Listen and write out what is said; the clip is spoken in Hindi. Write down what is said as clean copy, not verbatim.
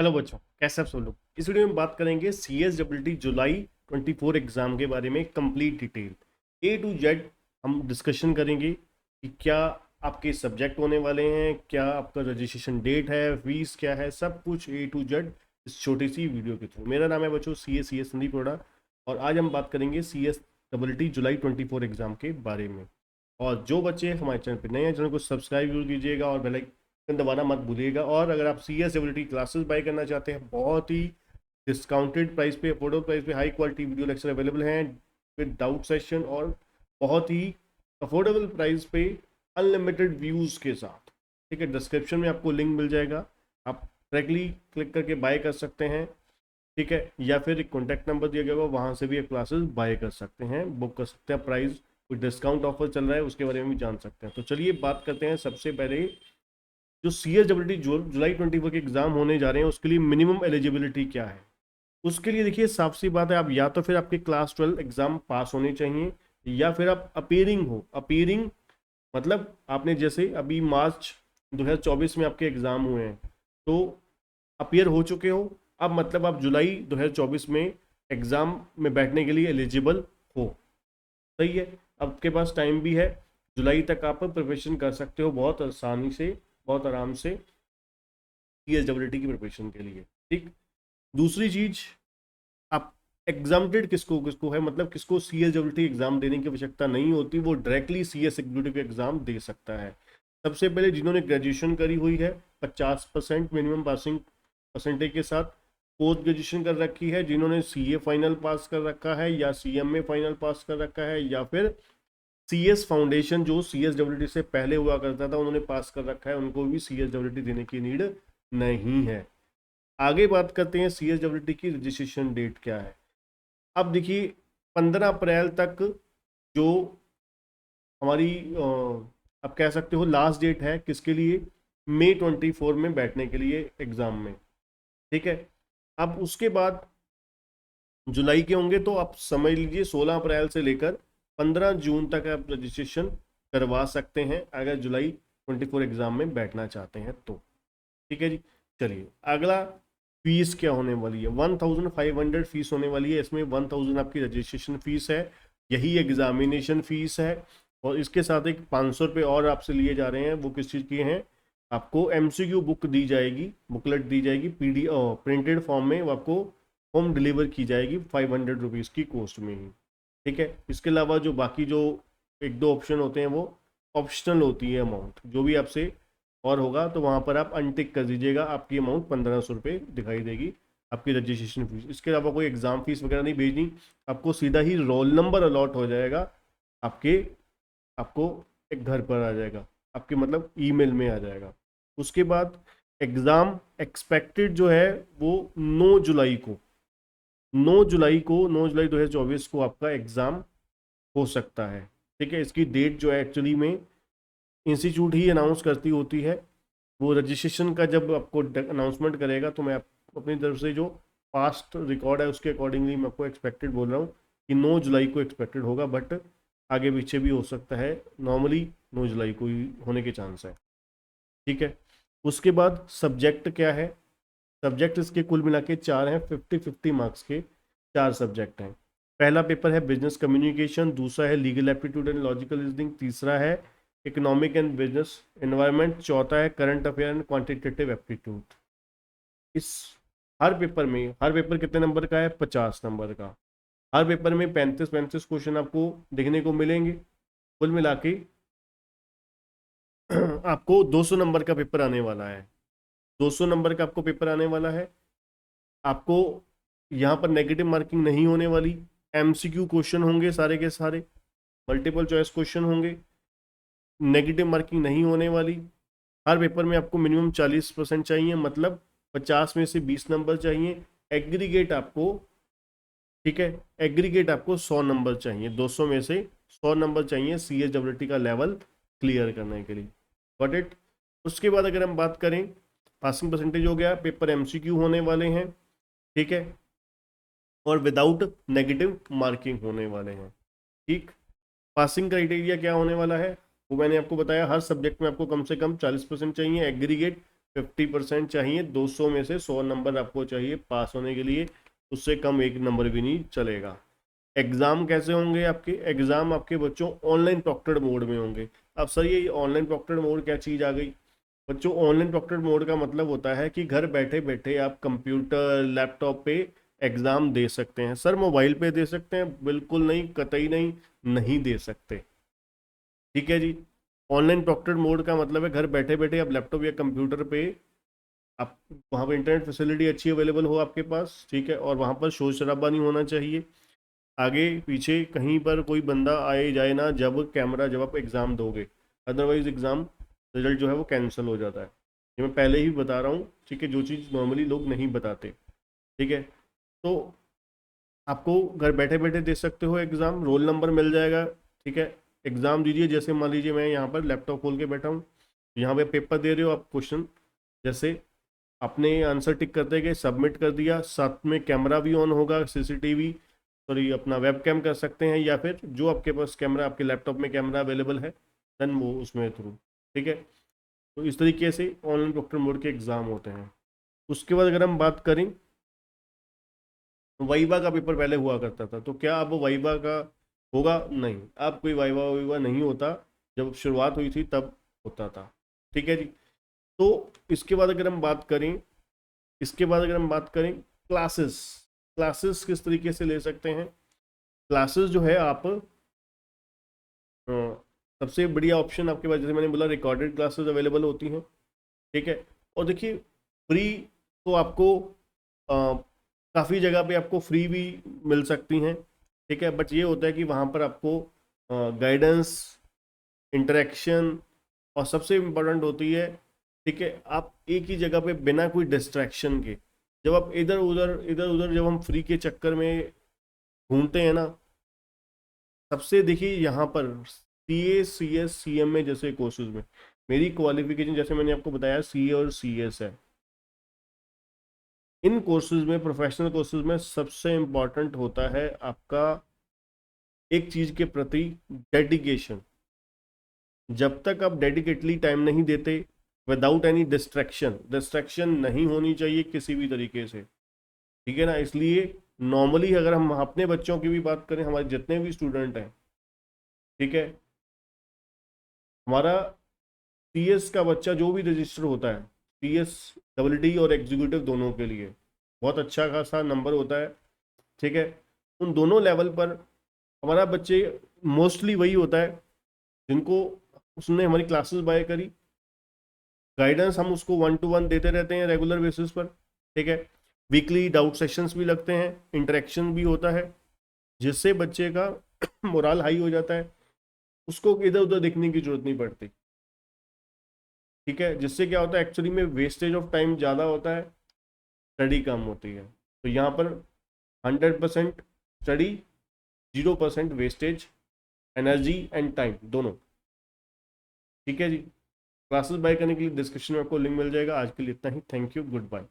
हेलो बच्चों, कैसे आप सब लोग। इस वीडियो में बात करेंगे CSWT जुलाई 24 एग्जाम के बारे में complete detail A to Z। हम डिस्कशन करेंगे कि क्या आपके सब्जेक्ट होने वाले हैं, क्या आपका रजिस्ट्रेशन डेट है, फीस क्या है, सब कुछ A to Z इस छोटी सी वीडियो के थ्रू। मेरा नाम है बच्चों CS संदीप अरोड़ा और आज हम बात करेंगे CSWT जुलाई 24 एग्जाम के बारे में। और जो बच्चे हमारे चैनल पर नए हैं, चैनल को सब्सक्राइब जरूर कीजिएगा और बेल आइकन दबाना मत भूलिएगा। और अगर आप CSWT क्लासेस बाय करना चाहते हैं, बहुत ही डिस्काउंटेड प्राइस पे, अफोर्डेबल प्राइस पे high quality video lecture available हैं विद डाउट सेशन और बहुत ही अफोर्डेबल प्राइस पे अनलिमिटेड व्यूज के साथ। ठीक है, डिस्क्रिप्शन में आपको लिंक मिल जाएगा, आप डायरेक्टली क्लिक करके बाय कर सकते हैं। ठीक है, या फिर एक कॉन्टैक्ट नंबर दिया गया होगा, वहाँ से भी आप क्लासेस बाय कर सकते हैं, बुक कर सकते हैं। प्राइस कोई डिस्काउंट ऑफर चल रहा है उसके बारे में भी जान सकते हैं। तो चलिए बात करते हैं। सबसे पहले जो CSWT जुलाई 24 के एग्जाम होने जा रहे हैं उसके लिए मिनिमम एलिजिबिलिटी क्या है। उसके लिए देखिए, साफ सी बात है, आप या तो फिर आपके क्लास 12 एग्जाम पास होने चाहिए या फिर आप अपीयरिंग हो। अपीयरिंग मतलब आपने जैसे अभी मार्च 2024 में आपके एग्जाम हुए हैं तो अपीयर हो चुके हो, अब मतलब आप जुलाई 2024 में एग्जाम में बैठने के लिए एलिजिबल हो। सही है, आपके पास टाइम भी है, जुलाई तक आप प्रिपरेशन कर सकते हो बहुत आसानी से, बहुत आराम से CSWT की प्रिपरेशन के लिए। ठीक, दूसरी चीज, आप एग्जामटेड किसको किसको है, मतलब किसको CSWT एग्जाम देने की आवश्यकता नहीं होती, वो डायरेक्टली CS एग्जीक्यूटिव एग्जाम दे सकता है। सबसे पहले जिन्होंने ग्रेजुएशन करी हुई है 50% मिनिमम पासिंग परसेंटेज के साथ, पोस्ट ग्रेजुएशन कर रखी है, जिन्होंने CA फाइनल पास कर रखा है या CMA फाइनल पास कर रखा है, या फिर CS फाउंडेशन जो CSWT से पहले हुआ करता था उन्होंने पास कर रखा है, उनको भी CSWT देने की नीड नहीं है। आगे बात करते हैं CSWT की रजिस्ट्रेशन डेट क्या है। अब देखिए, 15 अप्रैल तक जो हमारी आप कह सकते हो लास्ट डेट है किसके लिए, मई 24 में बैठने के लिए एग्जाम में। ठीक है, अब उसके बाद जुलाई के होंगे तो आप समझ लीजिए 16 अप्रैल से लेकर 15 जून तक आप रजिस्ट्रेशन करवा सकते हैं अगर जुलाई 24 एग्जाम में बैठना चाहते हैं तो। ठीक है जी, चलिए अगला, फीस क्या होने वाली है। 1500 फीस होने वाली है। इसमें 1000 आपकी रजिस्ट्रेशन फीस है, यही एग्जामिनेशन फीस है, और इसके साथ एक 500 रुपये और आपसे लिए जा रहे हैं। वो किस चीज़ की हैं, आपको MCQ बुक दी जाएगी, बुकलेट दी जाएगी PD प्रिंटेड फॉर्म में, वो आपको होम डिलीवर की जाएगी 500 रुपीज़ की कॉस्ट में ही। ठीक है, इसके अलावा जो बाकी जो एक दो ऑप्शन होते हैं वो ऑप्शनल होती है अमाउंट, जो भी आपसे और होगा तो वहाँ पर आप अनटिक कर दीजिएगा, आपकी अमाउंट 1500 रुपये दिखाई देगी आपकी रजिस्ट्रेशन फीस। इसके अलावा कोई एग्ज़ाम फीस वगैरह नहीं भेजनी, आपको सीधा ही रोल नंबर अलॉट हो जाएगा आपके, आपको एक घर पर आ जाएगा, आपके मतलब ईमेल में आ जाएगा। उसके बाद एग्ज़ाम एक्सपेक्टेड जो है वो 9 जुलाई को, 9 जुलाई 2024 को आपका एग्ज़ाम हो सकता है। ठीक है, इसकी डेट जो है एक्चुअली में इंस्टीट्यूट ही अनाउंस करती होती है। वो रजिस्ट्रेशन का जब आपको अनाउंसमेंट करेगा तो मैं अपनी तरफ से जो पास्ट रिकॉर्ड है उसके अकॉर्डिंगली मैं आपको एक्सपेक्टेड बोल रहा हूँ कि 9 जुलाई को एक्सपेक्टेड होगा, बट आगे पीछे भी हो सकता है। नॉर्मली 9 जुलाई को ही होने के चांस है। ठीक है, उसके बाद सब्जेक्ट क्या है। सब्जेक्ट इसके कुल मिला के 4 हैं, 50-50 मार्क्स के 4 सब्जेक्ट हैं। पहला पेपर है बिजनेस कम्युनिकेशन, दूसरा है legal aptitude and logical reasoning, तीसरा है इकोनॉमिक एंड बिजनेस एनवायरनमेंट, चौथा है current affair and quantitative aptitude. इस हर पेपर कितने नंबर का है, 50 नंबर का। हर पेपर में 35-35 क्वेश्चन आपको देखने को मिलेंगे। कुल मिला के आपको 200 नंबर का पेपर आने वाला है। 200 नंबर का आपको पेपर आने वाला है। आपको यहाँ पर नेगेटिव मार्किंग नहीं होने वाली, MCQ क्वेश्चन होंगे सारे के सारे, मल्टीपल चॉइस क्वेश्चन होंगे, नेगेटिव मार्किंग नहीं होने वाली। हर पेपर में आपको मिनिमम 40% चाहिए, मतलब 50 में से 20 नंबर चाहिए। एग्रीगेट आपको, ठीक है, एग्रीगेट आपको 100 नंबर चाहिए, 200 में से 100 नंबर चाहिए CSWT का लेवल क्लियर करने के लिए। Got it. उसके बाद अगर हम बात करें, पासिंग परसेंटेज हो गया, पेपर MCQ होने वाले हैं, ठीक है, और विदाउट नेगेटिव मार्किंग होने वाले हैं। ठीक, पासिंग क्राइटेरिया क्या होने वाला है वो मैंने आपको बताया, हर सब्जेक्ट में आपको कम से कम 40% चाहिए। एग्रीगेट 50% चाहिए, 200 में से 100 नंबर आपको चाहिए पास होने के लिए, उससे कम एक नंबर भी नहीं चलेगा। एग्जाम कैसे होंगे आपके? एग्जाम आपके बच्चों ऑनलाइन प्रॉक्टेड मोड में होंगे। अब सर ये ऑनलाइन प्रॉक्टेड मोड क्या चीज़ आ गई? बच्चों ऑनलाइन प्रॉक्टेड मोड का मतलब होता है कि घर बैठे बैठे आप कंप्यूटर लैपटॉप पे एग्जाम दे सकते हैं। सर मोबाइल पे दे सकते हैं? बिल्कुल नहीं, कतई नहीं, नहीं दे सकते। ठीक है जी। ऑनलाइन प्रॉक्टेड मोड का मतलब है घर बैठे बैठे आप लैपटॉप या कंप्यूटर पे, आप वहाँ पे इंटरनेट फैसिलिटी अच्छी अवेलेबल हो आपके पास, ठीक है, और वहाँ पर शोर शराबा नहीं होना चाहिए, आगे पीछे कहीं पर कोई बंदा आए जाए ना जब कैमरा, जब आप एग्ज़ाम दोगे, अदरवाइज एग्ज़ाम रिजल्ट जो है वो कैंसिल हो जाता है। ये मैं पहले ही बता रहा हूँ, ठीक है, जो चीज़ नॉर्मली लोग नहीं बताते। ठीक है, तो आपको घर बैठे बैठे दे सकते हो एग्ज़ाम, रोल नंबर मिल जाएगा। ठीक है, एग्ज़ाम दीजिए, जैसे मान लीजिए मैं यहाँ पर लैपटॉप खोल के बैठा हूँ, यहाँ पे पेपर दे रहे हो आप, क्वेश्चन जैसे आपने आंसर टिक करते गए, सबमिट कर दिया, साथ में कैमरा भी ऑन होगा, सीसीटीवी, सॉरी अपना वेब कैम कर सकते हैं, या फिर जो आपके पास कैमरा, आपके लैपटॉप में कैमरा अवेलेबल है, देन वो उसमें थ्रू। ठीक है, तो इस तरीके से ऑनलाइन प्रॉक्टर मोड के एग्ज़ाम होते हैं। उसके बाद अगर हम बात करें, वाइवा का पेपर पहले हुआ करता था, तो क्या अब वाइवा का होगा? नहीं, अब कोई वाइवा वाइवा नहीं होता, जब शुरुआत हुई थी तब होता था। ठीक है जी। तो इसके बाद अगर हम बात करें, इसके बाद अगर हम बात करें क्लासेस, क्लासेस किस तरीके से ले सकते हैं? क्लासेस जो है आप सबसे बढ़िया ऑप्शन आपके पास, जैसे मैंने बोला, रिकॉर्डेड क्लासेस अवेलेबल होती हैं। ठीक है, और देखिए फ्री तो आपको काफ़ी जगह पे आपको फ्री भी मिल सकती हैं। ठीक है, बट ये होता है कि वहाँ पर आपको गाइडेंस, इंटरेक्शन, और सबसे इम्पोर्टेंट होती है, ठीक है, आप एक ही जगह पे बिना कोई डिस्ट्रैक्शन के, जब आप इधर उधर जब हम फ्री के चक्कर में घूमते हैं ना, सबसे देखिए यहाँ पर CA CS CM में जैसे कोर्सेज में मेरी क्वालिफिकेशन, जैसे मैंने आपको बताया, CA और CS है। इन कोर्सेज में, प्रोफेशनल कोर्सेज में, सबसे इम्पॉर्टेंट होता है आपका एक चीज के प्रति डेडिकेशन। जब तक आप डेडिकेटली टाइम नहीं देते, विदाउट एनी डिस्ट्रैक्शन, डिस्ट्रैक्शन नहीं होनी चाहिए किसी भी तरीके से। ठीक है ना, इसलिए नॉर्मली अगर हम अपने बच्चों की भी बात करें, हमारे जितने भी स्टूडेंट हैं, ठीक है, हमारा CS का बच्चा जो भी रजिस्टर होता है, CS DD और एग्जीक्यूटिव दोनों के लिए बहुत अच्छा खासा नंबर होता है। ठीक है, उन दोनों लेवल पर हमारा बच्चे मोस्टली वही होता है जिनको उसने हमारी क्लासेस बाय करी, गाइडेंस हम उसको 1 to 1 देते रहते हैं रेगुलर बेसिस पर। ठीक है, वीकली डाउट सेशंस भी लगते हैं, इंटरेक्शन भी होता है, जिससे बच्चे का मोरल हाई हो जाता है, उसको इधर उधर देखने की जरूरत नहीं पड़ती। ठीक है, जिससे क्या होता है, एक्चुअली में वेस्टेज ऑफ टाइम ज़्यादा होता है, स्टडी कम होती है। तो यहाँ पर 100% study, 0% wastage, energy and time दोनों। ठीक है जी। क्लासेस बाय करने के लिए डिस्क्रिप्शन में आपको लिंक मिल जाएगा। आज के लिए इतना ही। Thank you, good bye.